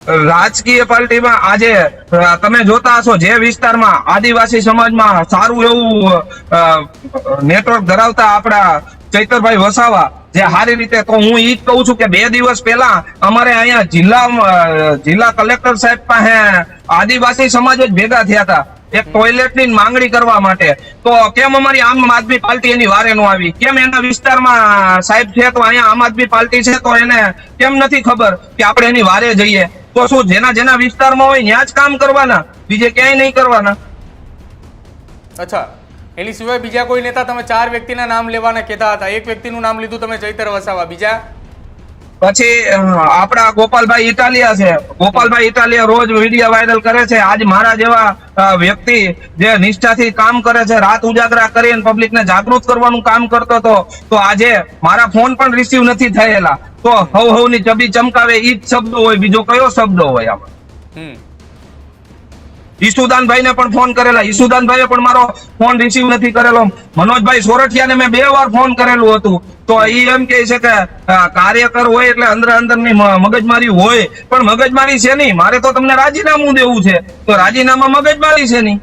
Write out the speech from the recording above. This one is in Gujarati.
રાજકીય પાર્ટીમાં આજે તમે જોતા હશો જે વિસ્તારમાં આદિવાસી સમાજમાં સારું એવું નેટવર્ક ધરાવતા આપણા ચૈતરભાઈ વસાવા જે સારી રીતે, તો હું ઈ જ કહું છું કે 2 દિવસ પહેલા અમારે અહીંયા જિલ્લા કલેક્ટર સાહેબ પાસે આદિવાસી સમાજ જ ભેગા થયા હતા એક ટોયલેટની માંગણી કરવા માટે. તો કેમ અમારી આમ આદમી પાર્ટી એની વારે નો આવી? કેમ એના વિસ્તારમાં સાહેબ છે તો અહીંયા આમ આદમી પાર્ટી છે તો એને કેમ નથી ખબર કે આપણે એની વારે જઈએ? તો શું જેના વિસ્તારમાં હોય ત્યાં જ કામ કરવાના, બીજે ક્યાંય નહીં કરવાના? અચ્છા, એની સિવાય બીજા કોઈ નેતા? તમે 4 વ્યક્તિના નામ લેવાના કહેતા હતા, એક વ્યક્તિનું નામ લીધું તમે, ચૈતર વસાવા. બીજા? પછી આપણા ગોપાલભાઈ ઇટાલિયા છે. ગોપાલભાઈ ઇટાલિયા રોજ વિડીયો વાયરલ કરે છે. આજ મારા જેવા વ્યક્તિ જે નિષ્ઠાથી કામ કરે છે, રાત ઉજાગરા કરીને પબ્લિકને જાગૃત કરવાનું કામ કરતો હતો, તો આજે મારા ફોન પણ રિસીવ નથી થયેલા. તો હવની ચબી ચમકાવે ઈ જ શબ્દો હોય, બીજો કયો શબ્દો હોય આમાં? ઈસુદાનભાઈ ને પણ ફોન કરેલા, ઈસુદાનભાઈએ પણ મારો ફોન રિસીવ નથી કરેલો. મનોજભાઈ સોરઠિયાને મેં 2 વાર ફોન કરેલું હતું, તો ઈ એમ કે છે કે કાર્યકર હોય એટલે અંદર ની મગજમારી હોય. પણ મગજમારી છે નહીં, મારે તો તમને રાજીનામું દેવું છે, તો રાજીનામા મગજમારી છે નહીં.